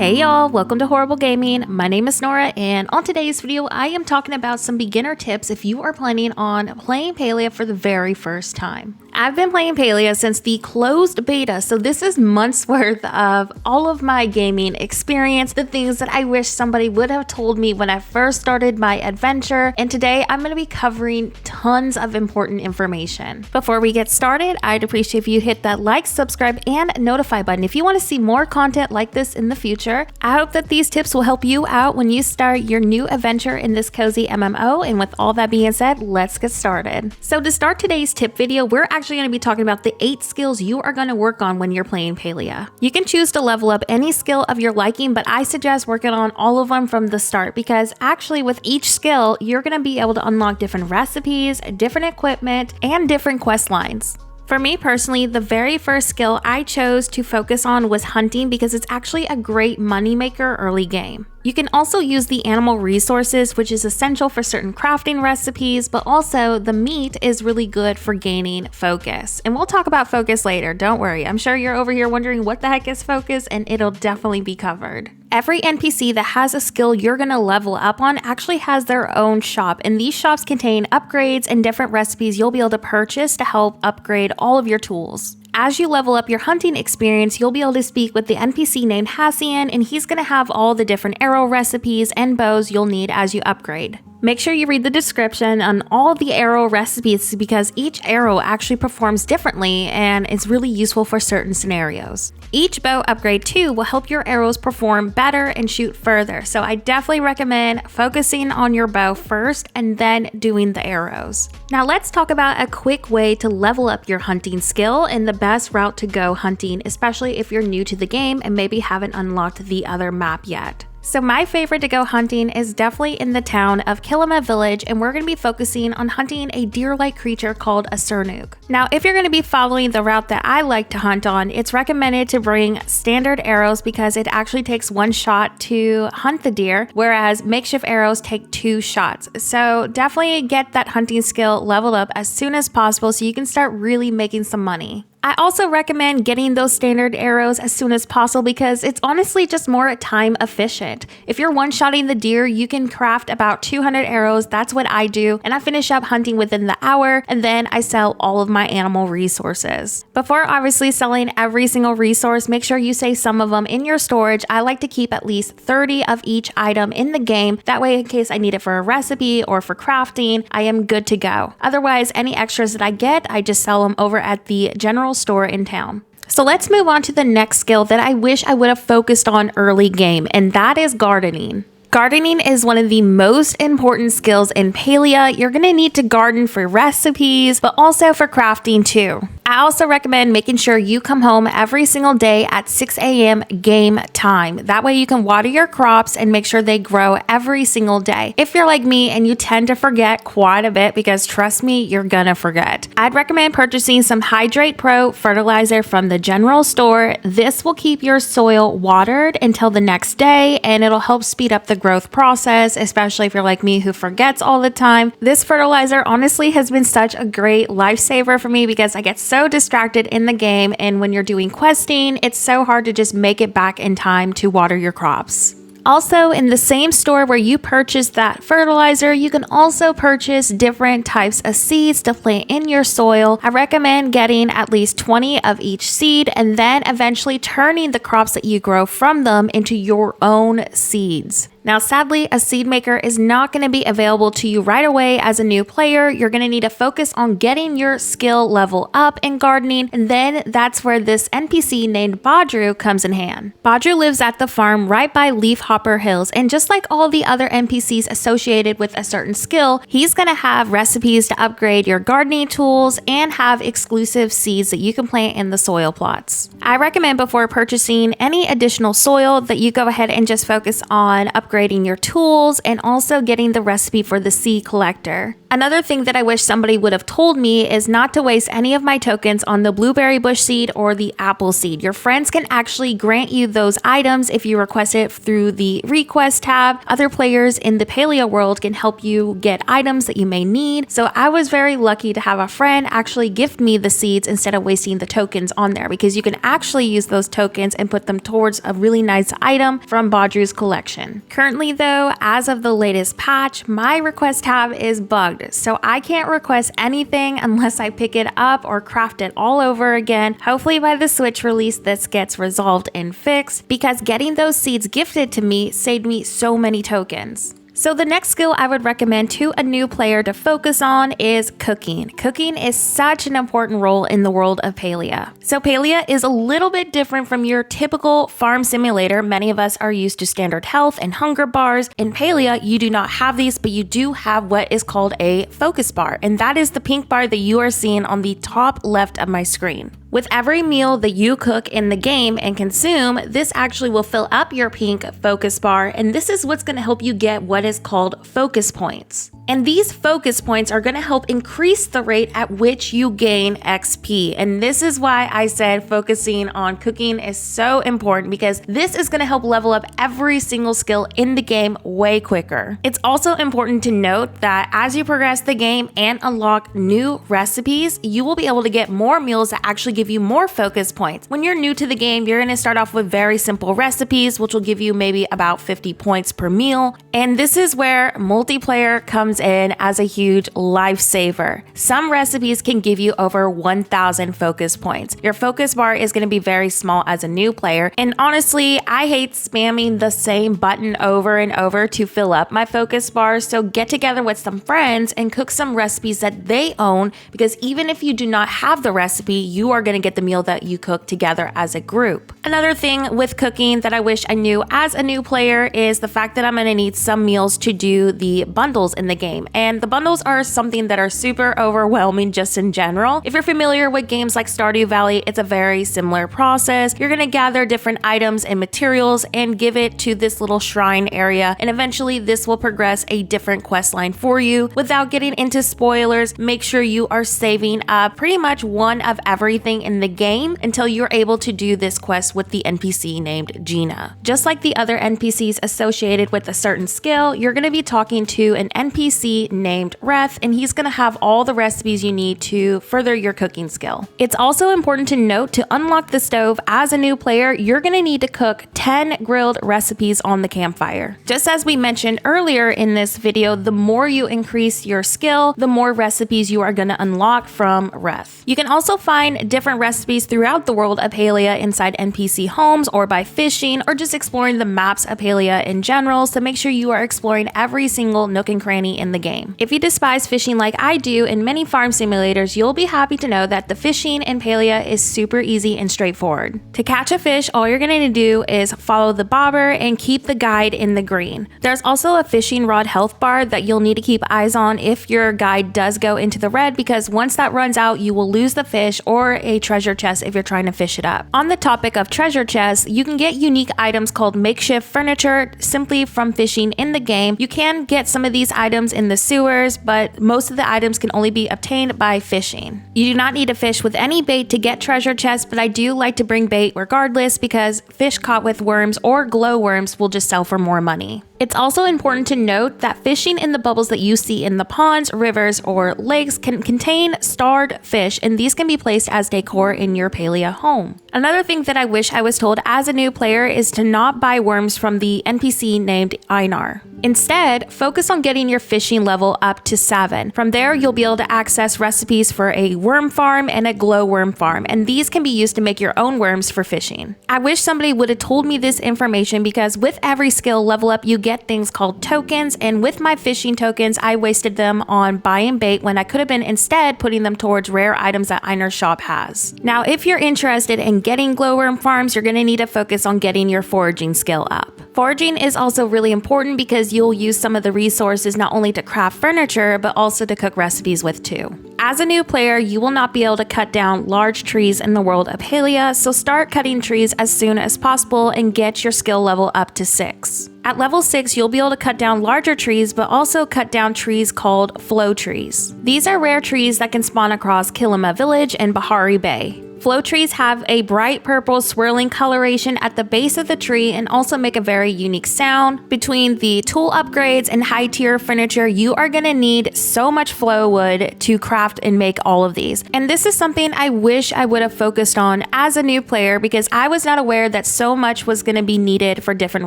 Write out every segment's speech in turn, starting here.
Hey y'all, welcome to Horrible Gaming. My name is Nora, and on today's video, I am talking about some beginner tips if you are planning on playing Palia for the very first time. I've been playing Palia since the closed beta, so this is months worth of all of my gaming experience, the things that I wish somebody would have told me when I first started my adventure, and today I'm going to be covering tons of important information. Before we get started, I'd appreciate if you hit that like, subscribe, and notify button if you want to see more content like this in the future. I hope that these tips will help you out when you start your new adventure in this cozy MMO, and with all that being said, let's get started. So to start today's tip video, we're actually going to be talking about the 8 skills you are going to work on when you're playing Palia. You can choose to level up any skill of your liking, but I suggest working on all of them from the start, because actually with each skill, you're going to be able to unlock different recipes, different equipment, and different quest lines. For me personally, the very first skill I chose to focus on was hunting, because it's actually a great moneymaker early game. You can also use the animal resources, which is essential for certain crafting recipes, but also the meat is really good for gaining focus. And we'll talk about focus later, don't worry. I'm sure you're over here wondering what the heck is focus, and it'll definitely be covered. Every NPC that has a skill you're going to level up on actually has their own shop, and these shops contain upgrades and different recipes you'll be able to purchase to help upgrade all of your tools. As you level up your hunting experience, you'll be able to speak with the NPC named Hassian, and he's going to have all the different arrow recipes and bows you'll need as you upgrade. Make sure you read the description on all the arrow recipes, because each arrow actually performs differently and is really useful for certain scenarios. Each bow upgrade too will help your arrows perform better and shoot further, so I definitely recommend focusing on your bow first and then doing the arrows. Now let's talk about a quick way to level up your hunting skill and the best route to go hunting, especially if you're new to the game and maybe haven't unlocked the other map yet. So my favorite to go hunting is definitely in the town of KILIMA village, and we're going to be focusing on hunting a deer-like creature called a sernuk. Now, if you're going to be following the route that I like to hunt on, it's recommended to bring standard arrows, because it actually takes 1 shot to hunt the deer, whereas makeshift arrows take 2 shots. So definitely get that hunting skill leveled up as soon as possible so you can start really making some money. I also recommend getting those standard arrows as soon as possible, because it's honestly just more time efficient. If you're one-shotting the deer, you can craft about 200 arrows. That's what I do, and I finish up hunting within the hour, and then I sell all of my animal resources. Before obviously selling every single resource, make sure you save some of them in your storage. I like to keep at least 30 of each item in the game. That way, in case I need it for a recipe or for crafting, I am good to go. Otherwise, any extras that I get, I just sell them over at the general store in town. So let's move on to the next skill that I wish I would have focused on early game, and that is gardening. Gardening is one of the most important skills in Palia. You're going to need to garden for recipes, but also for crafting too. I also recommend making sure you come home every single day at 6 a.m. game time. That way you can water your crops and make sure they grow every single day. If you're like me and you tend to forget quite a bit, because trust me, you're gonna forget, I'd recommend purchasing some Hydrate Pro fertilizer from the general store. This will keep your soil watered until the next day, and it'll help speed up the growth process, especially if you're like me who forgets all the time. This fertilizer honestly has been such a great lifesaver for me, because I get so distracted in the game, and when you're doing questing, it's so hard to just make it back in time to water your crops. Also, in the same store where you purchase that fertilizer, you can also purchase different types of seeds to plant in your soil. I recommend getting at least 20 of each seed, and then eventually turning the crops that you grow from them into your own seeds. Now, sadly, a seed maker is not going to be available to you right away as a new player. You're going to need to focus on getting your skill level up in gardening, and then that's where this NPC named Badru comes in hand. Badru lives at the farm right by Leafhopper Hills, and just like all the other NPCs associated with a certain skill, he's going to have recipes to upgrade your gardening tools and have exclusive seeds that you can plant in the soil plots. I recommend before purchasing any additional soil that you go ahead and just focus on upgrading your tools and also getting the recipe for the seed collector. Another thing that I wish somebody would have told me is not to waste any of my tokens on the blueberry bush seed or the apple seed. Your friends can actually grant you those items if you request it through the request tab. Other players in the Palia world can help you get items that you may need. So I was very lucky to have a friend actually gift me the seeds instead of wasting the tokens on there, because you can actually use those tokens and put them towards a really nice item from Baudru's collection. Currently though, as of the latest patch, my request tab is bugged, so I can't request anything unless I pick it up or craft it all over again. Hopefully by the Switch release this gets resolved and fixed, because getting those seeds gifted to me saved me so many tokens. So the next skill I would recommend to a new player to focus on is cooking. Cooking is such an important role in the world of Palia. So Palia is a little bit different from your typical farm simulator. Many of us are used to standard health and hunger bars. In Palia, you do not have these, but you do have what is called a focus bar, and that is the pink bar that you are seeing on the top left of my screen. With every meal that you cook in the game and consume, this actually will fill up your pink focus bar, and this is what's going to help you get what is called focus points. And these focus points are going to help increase the rate at which you gain XP. And this is why I said focusing on cooking is so important, because this is going to help level up every single skill in the game way quicker. It's also important to note that as you progress the game and unlock new recipes, you will be able to get more meals that actually give you more focus points. When you're new to the game, you're going to start off with very simple recipes, which will give you maybe about 50 points per meal. And this is where multiplayer comes in as a huge lifesaver. Some recipes can give you over 1,000 focus points. Your focus bar is going to be very small as a new player, and honestly, I hate spamming the same button over and over to fill up my focus bar, so get together with some friends and cook some recipes that they own, because even if you do not have the recipe, you are going to get the meal that you cook together as a group. Another thing with cooking that I wish I knew as a new player is the fact that I'm going to need some meals to do the bundles in the game. And the bundles are something that are super overwhelming just in general. If you're familiar with games like Stardew Valley, it's a very similar process. You're going to gather different items and materials and give it to this little shrine area, and eventually this will progress a different quest line for you. Without getting into spoilers, make sure you are saving up pretty much one of everything in the game until you're able to do this quest with the NPC named Gina. Just like the other NPCs associated with a certain skill, you're going to be talking to an NPC named Reth, and he's going to have all the recipes you need to further your cooking skill. It's also important to note, to unlock the stove as a new player, you're going to need to cook 10 grilled recipes on the campfire. Just as we mentioned earlier in this video, the more you increase your skill, the more recipes you are going to unlock from Reth. You can also find different recipes throughout the world of Palia inside NPC homes, or by fishing, or just exploring the maps of Palia in general, so make sure you are exploring every single nook and cranny in the game. If you despise fishing like I do in many farm simulators, you'll be happy to know that the fishing in Palia is super easy and straightforward. To catch a fish, all you're going to do is follow the bobber and keep the guide in the green. There's also a fishing rod health bar that you'll need to keep eyes on if your guide does go into the red, because once that runs out, you will lose the fish or a treasure chest if you're trying to fish it up. On the topic of treasure chests, you can get unique items called makeshift furniture simply from fishing in the game. You can get some of these items in the sewers, but most of the items can only be obtained by fishing. You do not need to fish with any bait to get treasure chests, but I do like to bring bait regardless, because fish caught with worms or glowworms will just sell for more money. It's also important to note that fishing in the bubbles that you see in the ponds, rivers, or lakes can contain starred fish, and these can be placed as decor in your Palia home. Another thing that I wish I was told as a new player is to not buy worms from the NPC named Einar. Instead, focus on getting your fishing level up to 7. From there, you'll be able to access recipes for a worm farm and a glowworm farm, and these can be used to make your own worms for fishing. I wish somebody would have told me this information, because with every skill level up, you get things called tokens, and with my fishing tokens, I wasted them on buying bait when I could have been instead putting them towards rare items that Einar's shop has. Now, if you're interested in getting glowworm farms, you're going to need to focus on getting your foraging skill up. Foraging is also really important because you'll use some of the resources not only to craft furniture, but also to cook recipes with too. As a new player, you will not be able to cut down large trees in the world of Palia, so start cutting trees as soon as possible and get your skill level up to 6. At level 6, you'll be able to cut down larger trees, but also cut down trees called flow trees. These are rare trees that can spawn across KILIMA Village and Bahari Bay. Flow trees have a bright purple swirling coloration at the base of the tree and also make a very unique sound. Between the tool upgrades and high tier furniture, you are going to need so much flow wood to craft and make all of these. And this is something I wish I would have focused on as a new player because I was not aware that so much was going to be needed for different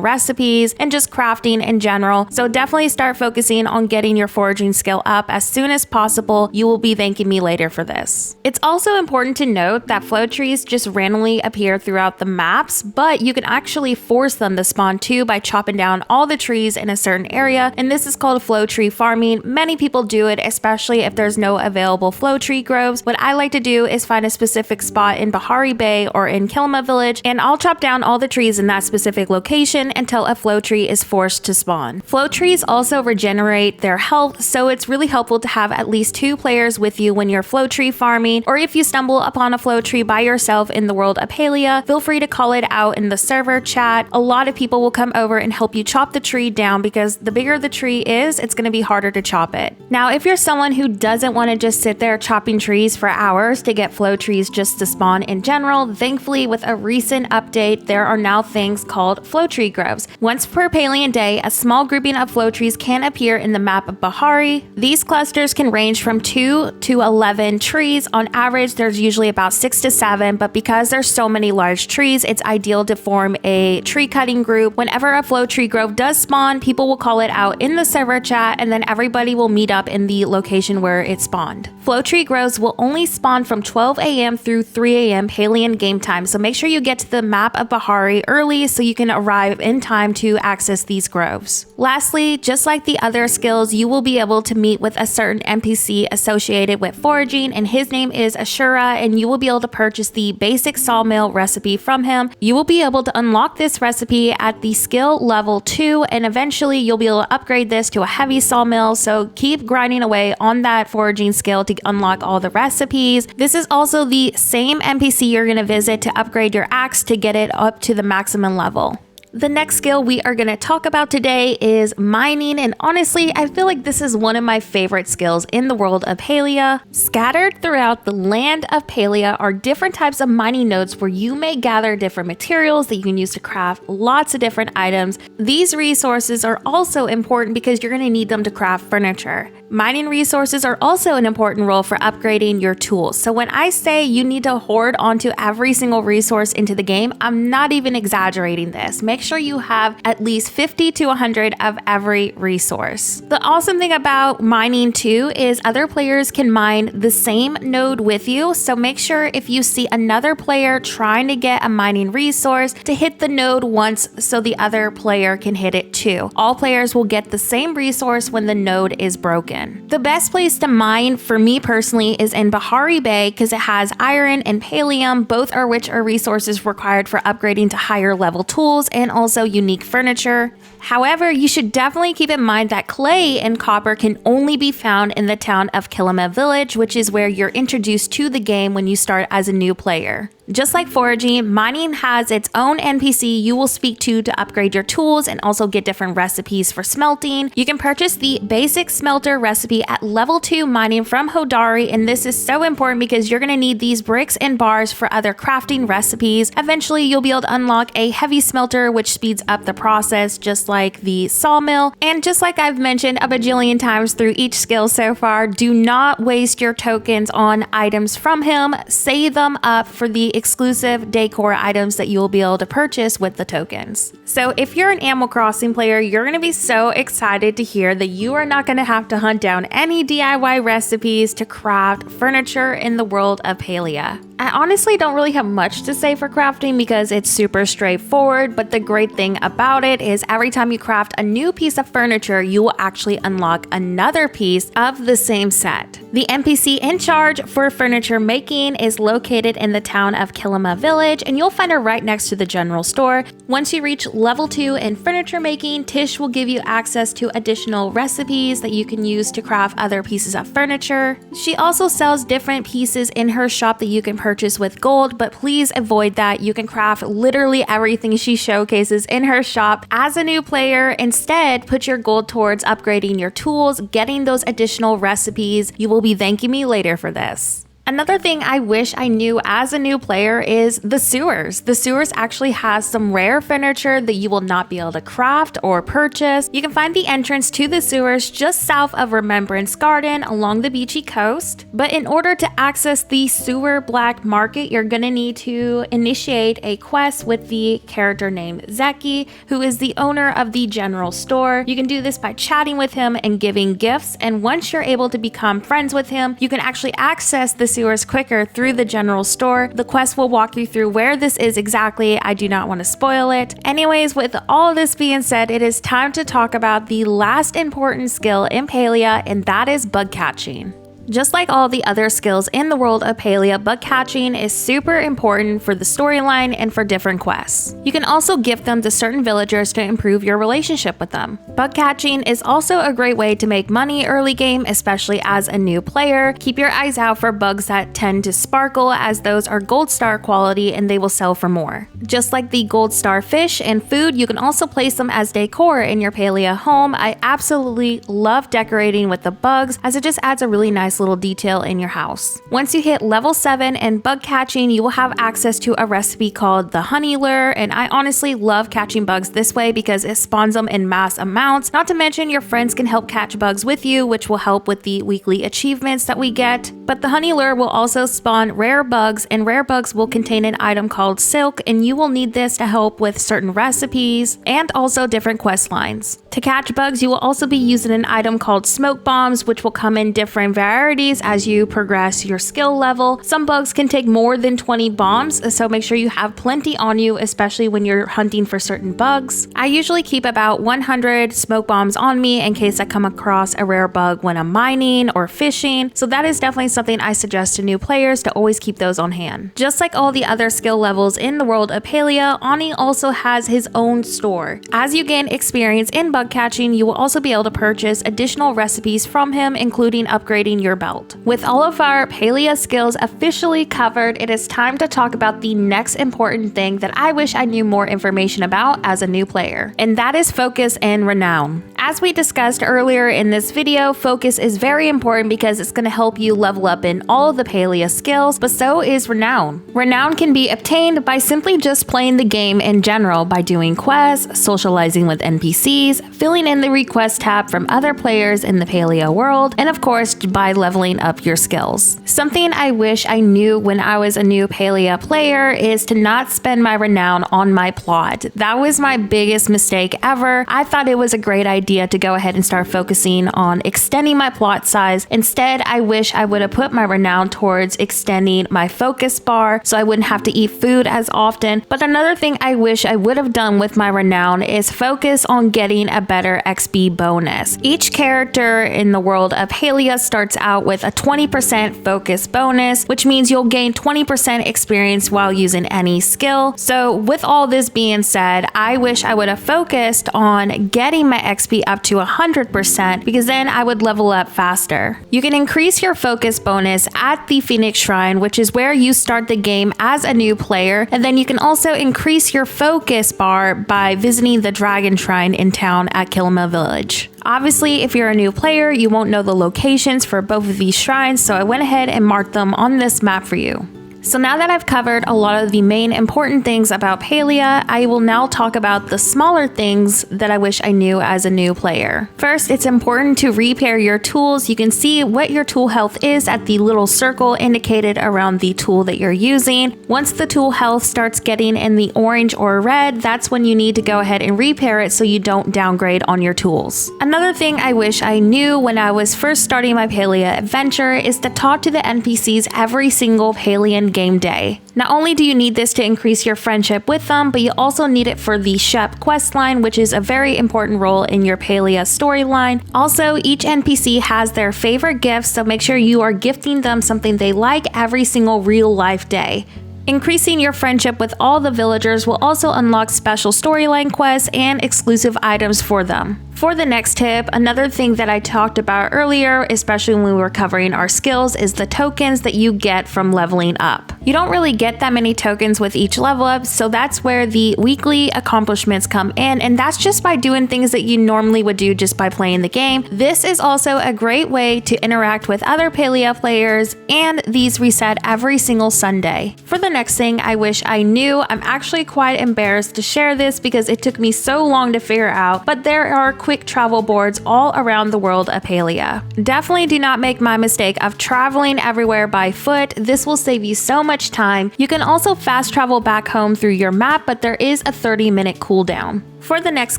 recipes and just crafting in general. So definitely start focusing on getting your foraging skill up as soon as possible. You will be thanking me later for this. It's also important to note that flow trees just randomly appear throughout the maps, but you can actually force them to spawn too by chopping down all the trees in a certain area, and this is called flow tree farming. Many people do it, especially if there's no available flow tree groves. What I like to do is find a specific spot in Bahari Bay or in KILIMA Village, and I'll chop down all the trees in that specific location until a flow tree is forced to spawn. Flow trees also regenerate their health, so it's really helpful to have at least 2 players with you when you're flow tree farming, or if you stumble upon a flow tree by yourself in the world of Palia, feel free to call it out in the server chat. A lot of people will come over and help you chop the tree down because the bigger the tree is, it's going to be harder to chop it. Now, if you're someone who doesn't want to just sit there chopping trees for hours to get flow trees just to spawn in general, thankfully with a recent update, there are now things called flow tree groves. Once per Palian day, a small grouping of flow trees can appear in the map of Bahari. These clusters can range from 2 to 11 trees. On average, there's usually about 6 to 7, but because there's so many large trees, it's ideal to form a tree cutting group. Whenever a flow tree grove does spawn, people will call it out in the server chat, and then everybody will meet up in the location where it spawned. Flow tree groves will only spawn from 12 a.m. through 3 a.m. Palian game time, so make sure you get to the map of Bahari early so you can arrive in time to access these groves. Lastly, just like the other skills, you will be able to meet with a certain NPC associated with foraging, and his name is Ashura, and you will be able to purchase the basic sawmill recipe from him. You will be able to unlock this recipe at the skill level 2, and eventually you'll be able to upgrade this to a heavy sawmill, so keep grinding away on that foraging skill to unlock all the recipes. This is also the same NPC you're going to visit to upgrade your axe to get it up to the maximum level. The next skill we are going to talk about today is mining, and honestly, I feel like this is one of my favorite skills in the world of Palia. Scattered throughout the land of Palia are different types of mining nodes where you may gather different materials that you can use to craft lots of different items. These resources are also important because you're going to need them to craft furniture. Mining resources are also an important role for upgrading your tools. So when I say you need to hoard onto every single resource into the game, I'm not even exaggerating this. Make sure you have at least 50 to 100 of every resource. The awesome thing about mining too is other players can mine the same node with you. So make sure if you see another player trying to get a mining resource to hit the node once so the other player can hit it too. All players will get the same resource when the node is broken. The best place to mine for me personally is in Bahari Bay because it has iron and pallium, both are which are resources required for upgrading to higher level tools and also unique furniture. However, you should definitely keep in mind that clay and copper can only be found in the town of KILIMA Village, which is where you're introduced to the game when you start as a new player. Just like foraging, mining has its own NPC you will speak to upgrade your tools and also get different recipes for smelting. You can purchase the basic smelter recipe at level 2 mining from Hodari, and this is so important because you're going to need these bricks and bars for other crafting recipes. Eventually, you'll be able to unlock a heavy smelter, which speeds up the process just like the sawmill. And just like I've mentioned a bajillion times through each skill so far, do not waste your tokens on items from him. Save them up for the exclusive decor items that you will be able to purchase with the tokens. So if you're an Animal Crossing player, you're going to be so excited to hear that you are not going to have to hunt down any DIY recipes to craft furniture in the world of Palia. I honestly don't really have much to say for crafting because it's super straightforward, but the great thing about it is every time you craft a new piece of furniture, you will actually unlock another piece of the same set. The NPC in charge for furniture making is located in the town of KILIMA village, and you'll find her right next to the general store. Once you reach level 2 in furniture making, Tish will give you access to additional recipes that you can use to craft other pieces of furniture. She also sells different pieces in her shop that you can purchase with gold, but please avoid that. You can craft literally everything she showcases in her shop. As a new player, instead, put your gold towards upgrading your tools, getting those additional recipes. You will be thanking me later for this. Another thing I wish I knew as a new player is the sewers. The sewers actually has some rare furniture that you will not be able to craft or purchase. You can find the entrance to the sewers just south of Remembrance Garden along the beachy coast. But in order to access the sewer black market, you're gonna need to initiate a quest with the character named Zeki, who is the owner of the general store. You can do this by chatting with him and giving gifts. And once you're able to become friends with him, you can actually access the sewers quicker through the general store. The quest will walk you through where this is exactly. I do not want to spoil it. Anyways, with all of this being said, it is time to talk about the last important skill in Palia, and that is bug catching. Just like all the other skills in the world of Palia, bug catching is super important for the storyline and for different quests. You can also gift them to certain villagers to improve your relationship with them. Bug catching is also a great way to make money early game, especially as a new player. Keep your eyes out for bugs that tend to sparkle, as those are gold star quality and they will sell for more. Just like the gold star fish and food, you can also place them as decor in your Palia home. I absolutely love decorating with the bugs, as it just adds a really nice little detail in your house. Once you hit level 7 and bug catching, you will have access to a recipe called the honey lure, and I honestly love catching bugs this way because it spawns them in mass amounts. Not to mention your friends can help catch bugs with you, which will help with the weekly achievements that we get. But the honey lure will also spawn rare bugs, and rare bugs will contain an item called silk, and you will need this to help with certain recipes and also different quest lines. To catch bugs, you will also be using an item called smoke bombs, which will come in different varieties as you progress your skill level. Some bugs can take more than 20 bombs, so make sure you have plenty on you, especially when you're hunting for certain bugs. I usually keep about 100 smoke bombs on me in case I come across a rare bug when I'm mining or fishing, so that is definitely something I suggest to new players to always keep those on hand. Just like all the other skill levels in the world of Palia, Ani also has his own store. As you gain experience in bug catching, you will also be able to purchase additional recipes from him, including upgrading your belt. With all of our Palia skills officially covered, it is time to talk about the next important thing that I wish I knew more information about as a new player, and that is focus and renown. As we discussed earlier in this video, focus is very important because it's going to help you level up in all of the Palia skills, but so is renown. Renown can be obtained by simply just playing the game in general, by doing quests, socializing with NPCs, filling in the request tab from other players in the Palia world, and of course by leveling up your skills. Something I wish I knew when I was a new Palia player is to not spend my renown on my plot. That was my biggest mistake ever. I thought it was a great idea to go ahead and start focusing on extending my plot size. Instead, I wish I would have put my renown towards extending my focus bar so I wouldn't have to eat food as often. But another thing I wish I would have done with my renown is focus on getting a better XP bonus. Each character in the world of Palia starts out with a 20% focus bonus, which means you'll gain 20% experience while using any skill. So with all this being said, I wish I would have focused on getting my XP up to 100% because then I would level up faster. You can increase your focus bonus at the Phoenix Shrine, which is where you start the game as a new player, and then you can also increase your focus bar by visiting the Dragon Shrine in town at KILIMA Village. Obviously, if you're a new player, you won't know the locations for both of these shrines, so I went ahead and marked them on this map for you. So now that I've covered a lot of the main important things about Palia, I will now talk about the smaller things that I wish I knew as a new player. First, it's important to repair your tools. You can see what your tool health is at the little circle indicated around the tool that you're using. Once the tool health starts getting in the orange or red, that's when you need to go ahead and repair it so you don't downgrade on your tools. Another thing I wish I knew when I was first starting my Palia adventure is to talk to the NPCs every single Palian end game day. Not only do you need this to increase your friendship with them, but you also need it for the Shep questline, which is a very important role in your Palia storyline. Also, each NPC has their favorite gifts, so make sure you are gifting them something they like every single real-life day. Increasing your friendship with all the villagers will also unlock special storyline quests and exclusive items for them. For the next tip, another thing that I talked about earlier, especially when we were covering our skills, is the tokens that you get from leveling up. You don't really get that many tokens with each level up, so that's where the weekly accomplishments come in, and that's just by doing things that you normally would do just by playing the game. This is also a great way to interact with other Palia players, and these reset every single Sunday. For the next thing I wish I knew, I'm actually quite embarrassed to share this because it took me so long to figure out, but there are quick travel boards all around the world of Palia. Definitely do not make my mistake of traveling everywhere by foot. This will save you so much time. You can also fast travel back home through your map, but there is a 30-minute cooldown. For the next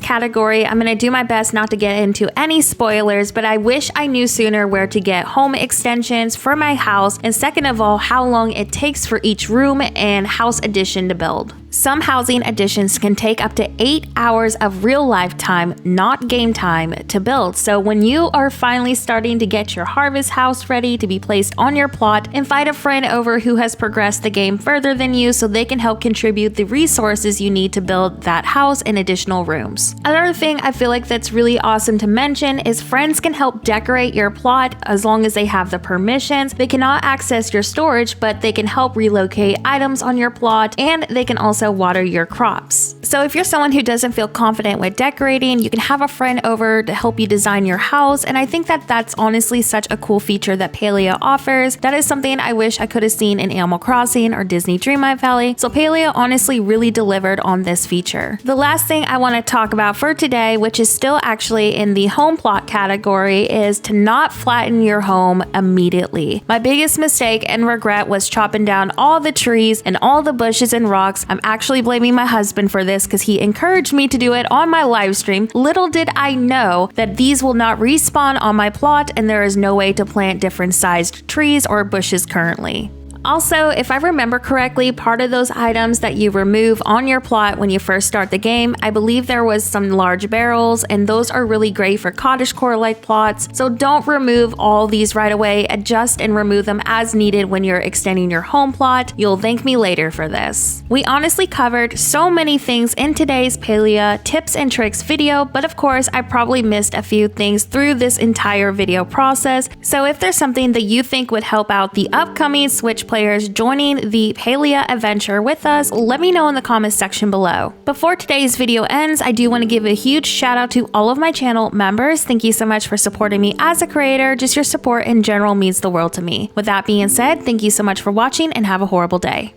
category, I'm going to do my best not to get into any spoilers, but I wish I knew sooner where to get home extensions for my house, and second of all, how long it takes for each room and house addition to build. Some housing additions can take up to 8 hours of real life time, not game time, to build. So when you are finally starting to get your harvest house ready to be placed on your plot, invite a friend over who has progressed the game further than you so they can help contribute the resources you need to build that house and additional rooms. Another thing I feel like that's really awesome to mention is friends can help decorate your plot as long as they have the permissions. They cannot access your storage, but they can help relocate items on your plot, and they can also water your crops. So if you're someone who doesn't feel confident with decorating, you can have a friend over to help you design your house, and I think that that's honestly such a cool feature that Palia offers. That is something I wish I could have seen in Animal Crossing or Disney Dreamlight Valley, so Palia honestly really delivered on this feature. The last thing I want to talk about for today, which is still actually in the home plot category, is to not flatten your home immediately. My biggest mistake and regret was chopping down all the trees and all the bushes and rocks. I'm actually blaming my husband for this because he encouraged me to do it on my live stream. Little did I know that these will not respawn on my plot, and there is no way to plant different sized trees or bushes currently. Also, if I remember correctly, part of those items that you remove on your plot when you first start the game, I believe there was some large barrels, and those are really great for cottagecore-like plots, so don't remove all these right away. Adjust and remove them as needed when you're extending your home plot. You'll thank me later for this. We honestly covered so many things in today's Palia tips and tricks video, but of course, I probably missed a few things through this entire video process, so if there's something that you think would help out the upcoming Switch players joining the Palia adventure with us, let me know in the comments section below. Before today's video ends, I do want to give a huge shout out to all of my channel members. Thank you so much for supporting me as a creator. Just your support in general means the world to me. With that being said, thank you so much for watching and have a horrible day.